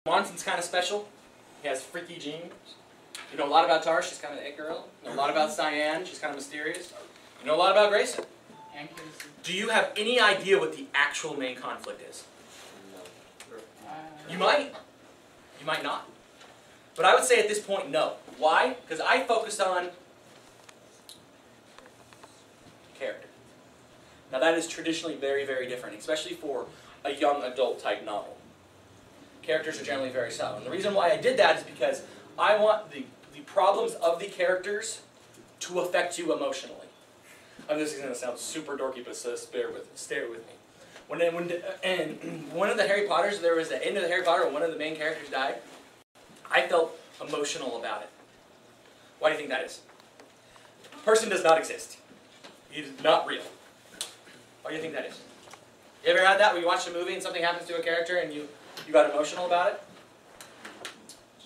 Monson's kind of special. He has freaky genes. You know a lot about Tar, she's kind of an it girl. You know a lot about Cyan, she's kind of mysterious. You know a lot about Grayson. Do you have any idea what the actual main conflict is? No. You might. You might not. But I would say at this point, no. Why? Because I focused on character. Now that is traditionally very, very different, especially for a young adult type novel. Characters are generally very subtle. And the reason why I did that is because I want the problems of the characters to affect you emotionally. This is going to sound super dorky, but stay with me. And one of the Harry Potters, there was the end of the Harry Potter when one of the main characters died. I felt emotional about it. Why do you think that is? The person does not exist. He's not real. Why do you think that is? You ever had that where you watch a movie and something happens to a character and you got emotional about it?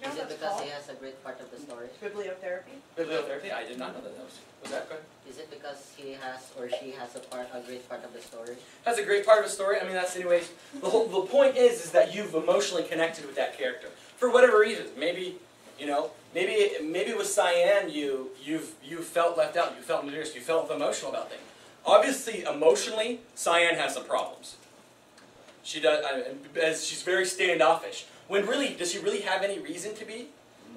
Is it because he has a great part of the story? Bibliotherapy? Bibliotherapy? I did not know that was that good. Is it because he has or she has a great part of the story? Has a great part of the story. I mean, that's anyways. The point is that you've emotionally connected with that character for whatever reason. Maybe maybe with Cyan you felt left out. You felt embarrassed. You felt emotional about things. Obviously, emotionally, Cyan has some problems. She does, as she's very standoffish. When really, does she really have any reason to be?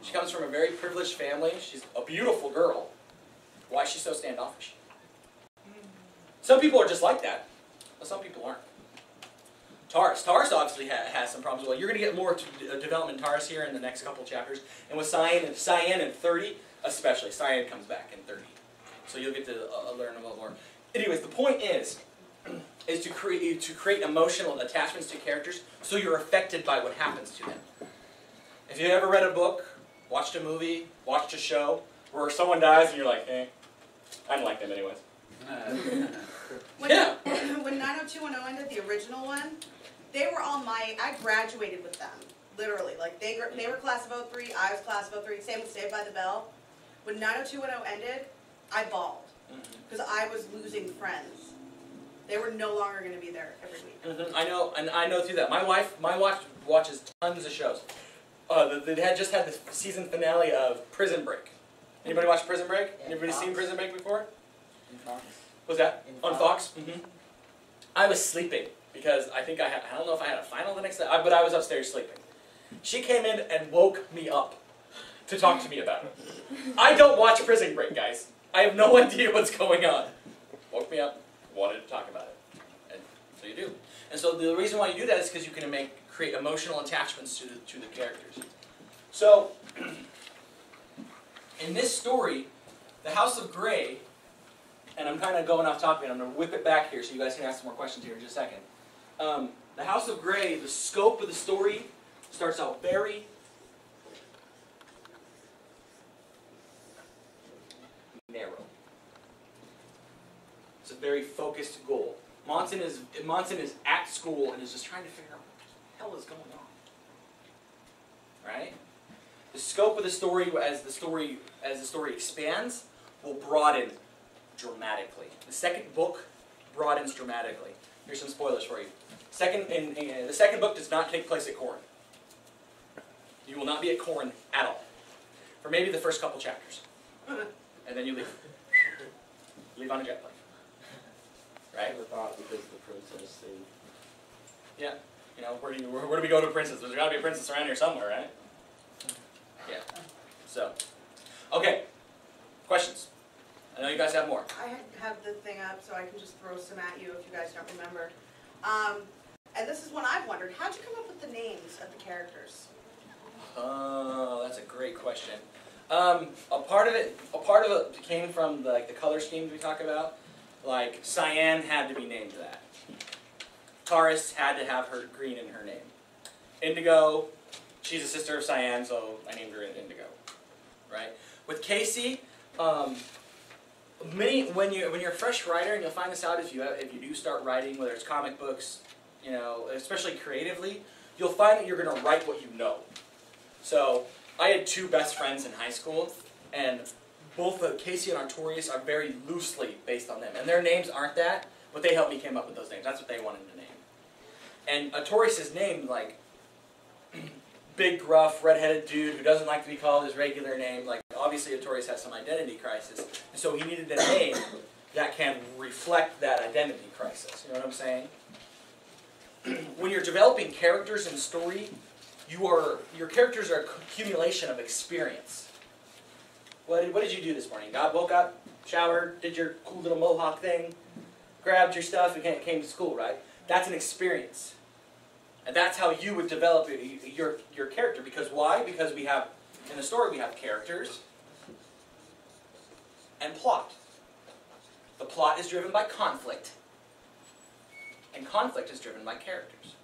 She comes from a very privileged family. She's a beautiful girl. Why is she so standoffish? Some people are just like that, but some people aren't. Taurus obviously has some problems. Well, you're going to get more development in Taurus here in the next couple chapters. And with Cyan and 30, especially. Cyan comes back in 30. So you'll get to learn a little more. Anyways, the point is to create emotional attachments to characters so you're affected by what happens to them. If you ever read a book, watched a movie, watched a show, where someone dies and you're like, eh, I don't like them anyways. When 90210 ended, the original one, they were all I graduated with them, literally. Like, they were class of 03, I was class of 03, same with Saved by the Bell. When 90210 ended, I bawled, because I was losing friends. They were no longer going to be there every week. I know, and I know through that. My wife watches tons of shows. They had just had the season finale of Prison Break. Anybody watch Prison Break? Anybody seen Prison Break before? In Fox. Was that on Fox? I was sleeping because I think I don't know if I had a final the next day, but I was upstairs sleeping. She came in and woke me up to talk to me about it. I don't watch Prison Break, guys. I have no idea what's going on. Woke me up, wanted to talk about it, and so you do. And so the reason why you do that is because you can create emotional attachments to the characters. So in this story, the House of Grey, and I'm kind of going off topic, and I'm going to whip it back here so you guys can ask some more questions here in just a second. The House of Grey, the scope of the story starts out very narrow. It's a very focused goal. Monson is at school and is just trying to figure out what the hell is going on. Right? The scope of the story as the story expands will broaden dramatically. The second book broadens dramatically. Here's some spoilers for you. The second book does not take place at Corrin. You will not be at Corrin at all. For maybe the first couple chapters. And then you leave. Leave on a jet plane. Right? I thought because the princess thing. Yeah. You know, where do we go to a princess? There's got to be a princess around here somewhere, right? Yeah. So, okay. Questions? I know you guys have more. I have the thing up so I can just throw some at you if you guys don't remember. And this is one I've wondered. How'd you come up with the names of the characters? Oh, that's a great question. A part of it came from the color schemes we talk about. Like, Cyan had to be named that. Taurus had to have her green in her name. Indigo, she's a sister of Cyan, so I named her Indigo. Right? With Casey, when you're a fresh writer, and you'll find this out if you do start writing, whether it's comic books, you know, especially creatively, you'll find that you're going to write what you know. So I had two best friends in high school, and both Casey and Artorias are very loosely based on them. And their names aren't that, but they helped me come up with those names. That's what they wanted to name. And Artorias' name, like, big, gruff, red-headed dude who doesn't like to be called his regular name. Like, obviously, Artorias has some identity crisis. And so he needed a name that can reflect that identity crisis. You know what I'm saying? When you're developing characters in a story, your characters are an accumulation of experience. What did you do this morning? Woke up, showered, did your cool little mohawk thing, grabbed your stuff, and came to school, right? That's an experience. And that's how you would develop your character. Because why? Because we have, in the story, we have characters and plot. The plot is driven by conflict. And conflict is driven by characters.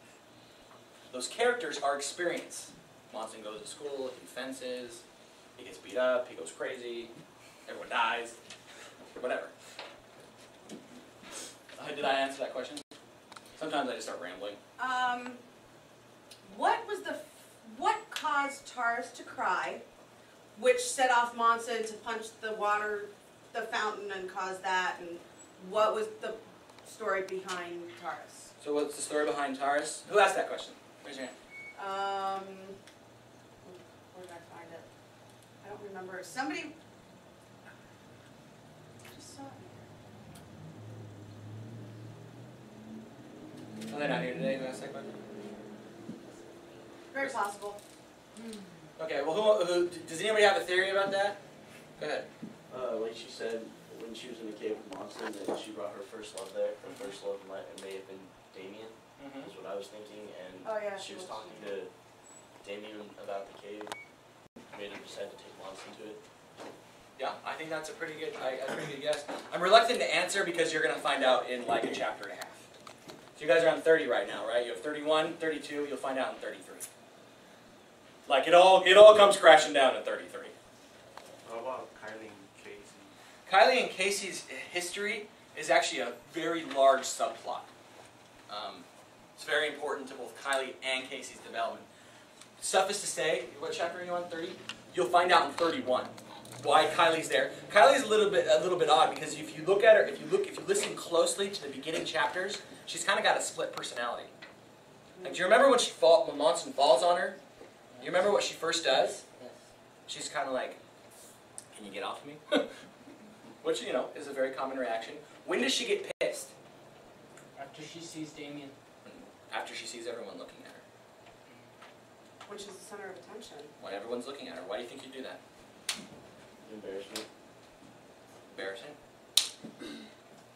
Those characters are experience. Monson goes to school, he fences, he gets beat up, he goes crazy, everyone dies, whatever. Did I answer that question? Sometimes I just start rambling. What caused Taurus to cry, which set off Monson to punch the fountain and cause that, and what was the story behind Taurus? So what's the story behind Taurus? Who asked that question? Raise your hand. Where did I find it? I don't remember. Somebody. I just saw it here. Oh, they're not here today. Who asked that question? Very possible. Okay, well, who does anybody have a theory about that? Go ahead. Like she said, when she was in the cave with Monson, that she brought her first love there. Her first love may have been Damien, is what I was thinking. And Oh, yeah, she was talking to Damien about the cave, made her decide to take Monson to it. Yeah, I think that's a pretty good guess. I'm reluctant to answer because you're going to find out in like a chapter and a half. So you guys are on 30 right now, right? You have 31, 32, you'll find out in 33. Like it all comes crashing down in 33. How about Kylie and Casey? Kylie and Casey's history is actually a very large subplot. It's very important to both Kylie and Casey's development. Suffice to say, what chapter are you on? 30? You'll find out in 31 why Kylie's there. Kylie's a little bit odd because if you look at her, if you listen closely to the beginning chapters, she's kind of got a split personality. Like, do you remember when Monson falls on her? You remember what she first does? Yes. She's kind of like, "Can you get off of me?" Which, you know, is a very common reaction. When does she get pissed? After she sees Damien. After she sees everyone looking at her. Which is the center of attention. When everyone's looking at her. Why do you think you do that? Embarrassment. Embarrassing?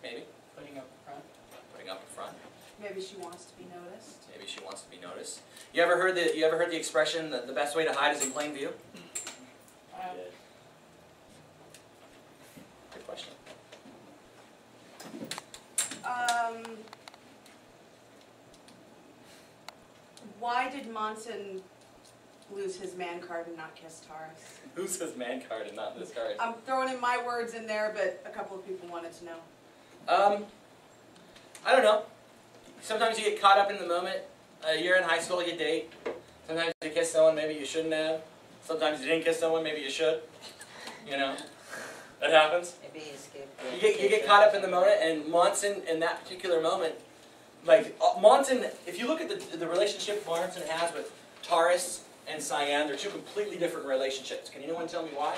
Maybe. Putting up front. Putting up in front. Maybe she wants to be noticed. Maybe she wants to be noticed. You ever heard the expression that the best way to hide is in plain view? Yeah. Good question. Why did Monson lose his man card and not kiss Taurus? Who says man card and not this card? I'm throwing in my words in there, but a couple of people wanted to know. I don't know. Sometimes you get caught up in the moment. You're in high school, you date. Sometimes you kiss someone maybe you shouldn't have. Sometimes you didn't kiss someone maybe you should. You know? That happens. Maybe he escaped. You get caught up in the moment, and Monson, in that particular moment, like, Monson, if you look at the relationship Monson has with Taurus and Cyan, they're two completely different relationships. Can anyone tell me why?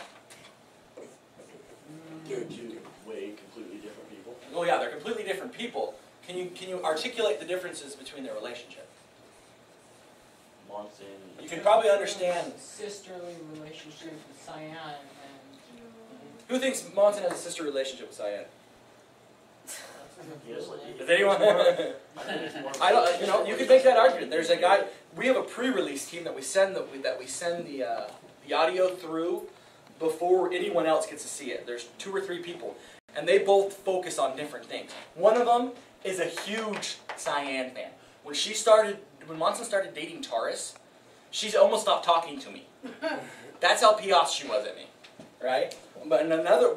They're two completely different people. Oh yeah, they're completely different people. Can you articulate the differences between their relationship? Monson. You can probably understand. Sisterly relationship with Cyan and... Who thinks Monson has a sister relationship with Cyan? Yes, like, Does anyone? I don't. You know, you could make that argument. There's a guy. We have a pre-release team that we send the audio through before anyone else gets to see it. There's 2 or 3 people, and they both focus on different things. One of them is a huge Cyan fan. When Monson started dating Taurus, she's almost stopped talking to me. That's how pissed she was at me, right? But another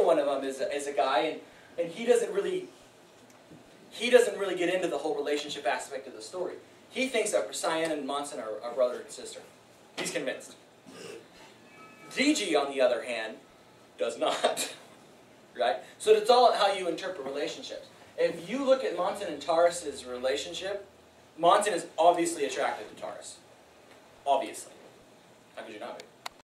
one of them is a guy, and he doesn't really get into the whole relationship aspect of the story. He thinks that Cyan and Monson are brother and sister. He's convinced. DG, on the other hand, does not. Right? So it's all how you interpret relationships. If you look at Monson and Taurus' relationship, Monson is obviously attracted to Taurus. obviously. How could you not be?